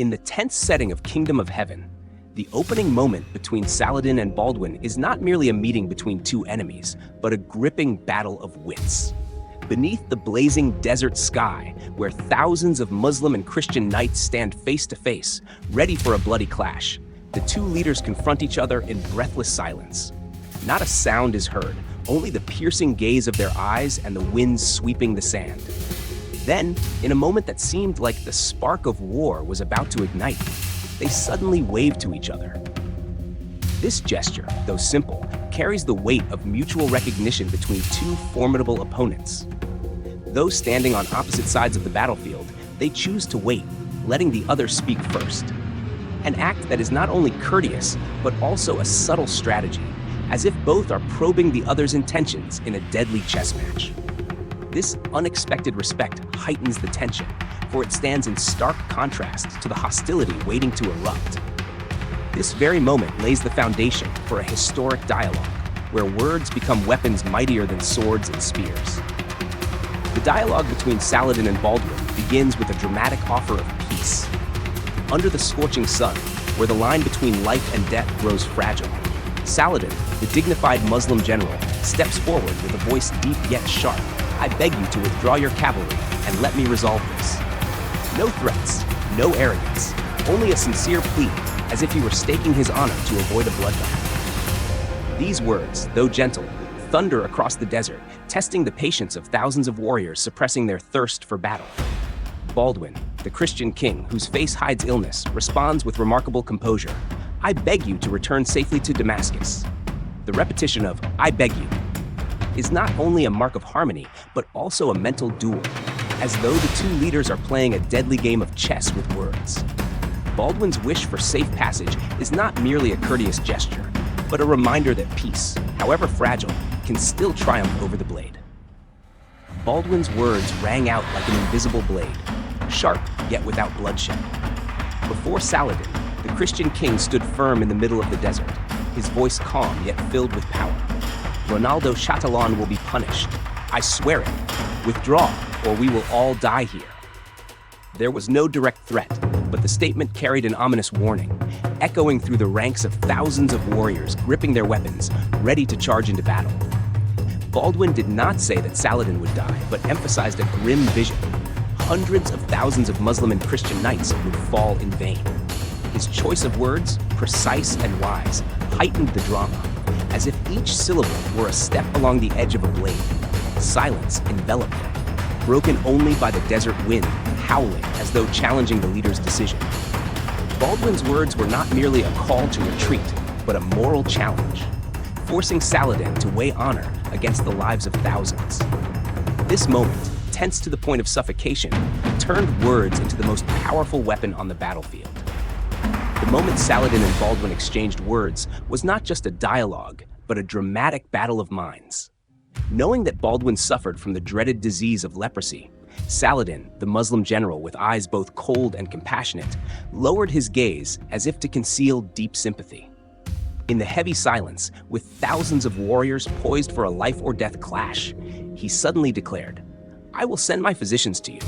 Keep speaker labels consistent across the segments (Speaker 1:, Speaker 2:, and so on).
Speaker 1: In the tense setting of Kingdom of Heaven, the opening moment between Saladin and Baldwin is not merely a meeting between two enemies, but a gripping battle of wits. Beneath the blazing desert sky, where thousands of Muslim and Christian knights stand face to face, ready for a bloody clash, the two leaders confront each other in breathless silence. Not a sound is heard, only the piercing gaze of their eyes and the winds sweeping the sand. Then, in a moment that seemed like the spark of war was about to ignite, they suddenly wave to each other. This gesture, though simple, carries the weight of mutual recognition between two formidable opponents. Though standing on opposite sides of the battlefield, they choose to wait, letting the other speak first. An act that is not only courteous, but also a subtle strategy, as if both are probing the other's intentions in a deadly chess match. This unexpected respect heightens the tension, for it stands in stark contrast to the hostility waiting to erupt. This very moment lays the foundation for a historic dialogue, where words become weapons mightier than swords and spears. The dialogue between Saladin and Baldwin begins with a dramatic offer of peace. Under the scorching sun, where the line between life and death grows fragile, Saladin, the dignified Muslim general, steps forward with a voice deep yet sharp. "I beg you to withdraw your cavalry and let me resolve this." No threats, no arrogance, only a sincere plea, as if he were staking his honor to avoid a bloodbath. These words, though gentle, thunder across the desert, testing the patience of thousands of warriors suppressing their thirst for battle. Baldwin, the Christian king whose face hides illness, responds with remarkable composure. "I beg you to return safely to Damascus." The repetition of "I beg you" is not only a mark of harmony, but also a mental duel, as though the two leaders are playing a deadly game of chess with words. Baldwin's wish for safe passage is not merely a courteous gesture, but a reminder that peace, however fragile, can still triumph over the blade. Baldwin's words rang out like an invisible blade, sharp yet without bloodshed. Before Saladin, the Christian king stood firm in the middle of the desert, his voice calm yet filled with power. "Ronaldo Chatillon will be punished. I swear it. Withdraw, or we will all die here." There was no direct threat, but the statement carried an ominous warning, echoing through the ranks of thousands of warriors gripping their weapons, ready to charge into battle. Baldwin did not say that Saladin would die, but emphasized a grim vision. Hundreds of thousands of Muslim and Christian knights would fall in vain. His choice of words, precise and wise, heightened the drama, as if each syllable were a step along the edge of a blade. Silence enveloped them, broken only by the desert wind howling as though challenging the leader's decision. Baldwin's words were not merely a call to retreat, but a moral challenge, forcing Saladin to weigh honor against the lives of thousands. This moment, tense to the point of suffocation, turned words into the most powerful weapon on the battlefield. The moment Saladin and Baldwin exchanged words was not just a dialogue, but a dramatic battle of minds. Knowing that Baldwin suffered from the dreaded disease of leprosy, Saladin, the Muslim general with eyes both cold and compassionate, lowered his gaze as if to conceal deep sympathy. In the heavy silence, with thousands of warriors poised for a life-or-death clash, he suddenly declared, "I will send my physicians to you."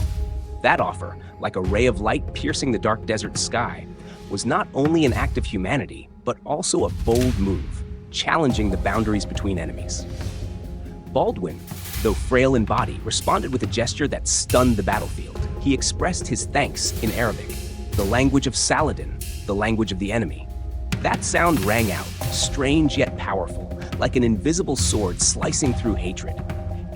Speaker 1: That offer, like a ray of light piercing the dark desert sky, was not only an act of humanity, but also a bold move, challenging the boundaries between enemies. Baldwin, though frail in body, responded with a gesture that stunned the battlefield. He expressed his thanks in Arabic, the language of Saladin, the language of the enemy. That sound rang out, strange yet powerful, like an invisible sword slicing through hatred.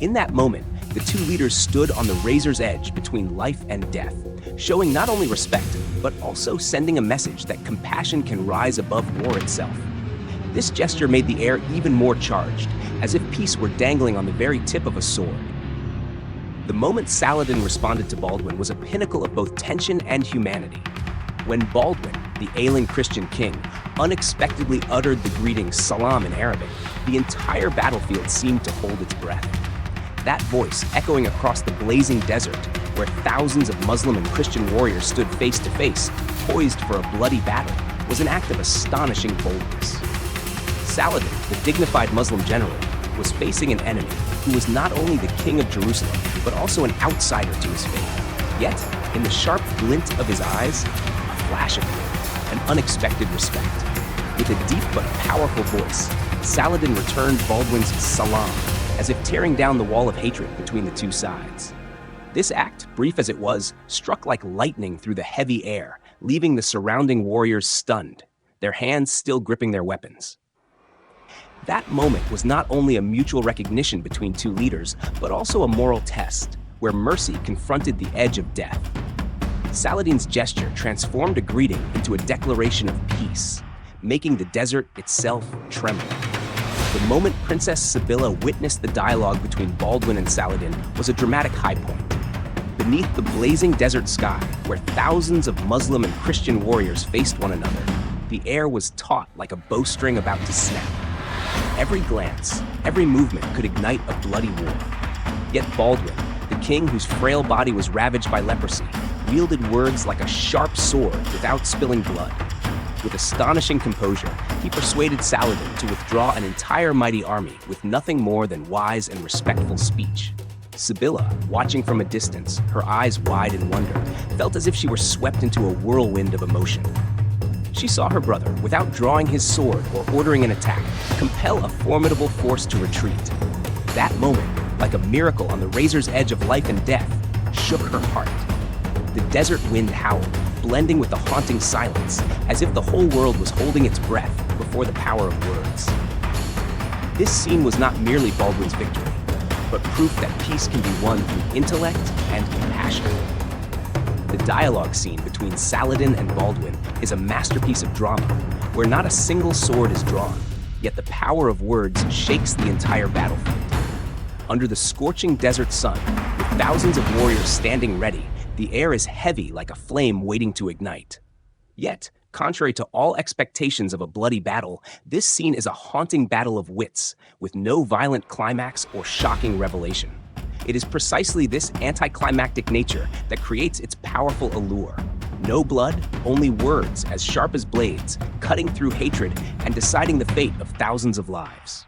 Speaker 1: In that moment, the two leaders stood on the razor's edge between life and death, showing not only respect, but also sending a message that compassion can rise above war itself. This gesture made the air even more charged, as if peace were dangling on the very tip of a sword. The moment Saladin responded to Baldwin was a pinnacle of both tension and humanity. When Baldwin, the ailing Christian king, unexpectedly uttered the greeting "Salam" in Arabic, the entire battlefield seemed to hold its breath. That voice, echoing across the blazing desert, where thousands of Muslim and Christian warriors stood face to face, poised for a bloody battle, was an act of astonishing boldness. Saladin, the dignified Muslim general, was facing an enemy who was not only the king of Jerusalem, but also an outsider to his faith. Yet, in the sharp glint of his eyes, a flash of fear, an unexpected respect. With a deep but powerful voice, Saladin returned Baldwin's salam, as if tearing down the wall of hatred between the two sides. This act, brief as it was, struck like lightning through the heavy air, leaving the surrounding warriors stunned, their hands still gripping their weapons. That moment was not only a mutual recognition between two leaders, but also a moral test, where mercy confronted the edge of death. Saladin's gesture transformed a greeting into a declaration of peace, making the desert itself tremble. The moment Princess Sibila witnessed the dialogue between Baldwin and Saladin was a dramatic high point. Beneath the blazing desert sky, where thousands of Muslim and Christian warriors faced one another, the air was taut like a bowstring about to snap. Every glance, every movement could ignite a bloody war. Yet Baldwin, the king whose frail body was ravaged by leprosy, wielded words like a sharp sword without spilling blood. With astonishing composure, he persuaded Saladin to withdraw an entire mighty army with nothing more than wise and respectful speech. Sibila, watching from a distance, her eyes wide in wonder, felt as if she were swept into a whirlwind of emotion. She saw her brother, without drawing his sword or ordering an attack, compel a formidable force to retreat. That moment, like a miracle on the razor's edge of life and death, shook her heart. The desert wind howled, blending with the haunting silence, as if the whole world was holding its breath before the power of words. This scene was not merely Baldwin's victory, but proof that peace can be won through intellect and compassion. The dialogue scene between Saladin and Baldwin is a masterpiece of drama, where not a single sword is drawn, yet the power of words shakes the entire battlefield. Under the scorching desert sun, with thousands of warriors standing ready, the air is heavy like a flame waiting to ignite. Yet, contrary to all expectations of a bloody battle, this scene is a haunting battle of wits, with no violent climax or shocking revelation. It is precisely this anticlimactic nature that creates its powerful allure. No blood, only words as sharp as blades, cutting through hatred and deciding the fate of thousands of lives.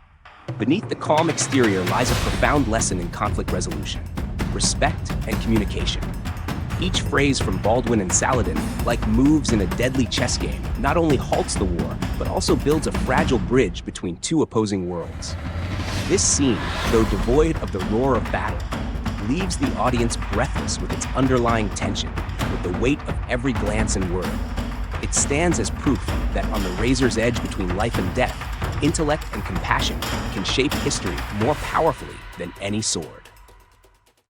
Speaker 1: Beneath the calm exterior lies a profound lesson in conflict resolution, respect and communication. Each phrase from Baldwin and Saladin, like moves in a deadly chess game, not only halts the war, but also builds a fragile bridge between two opposing worlds. This scene, though devoid of the roar of battle, leaves the audience breathless with its underlying tension, with the weight of every glance and word. It stands as proof that on the razor's edge between life and death, intellect and compassion can shape history more powerfully than any sword.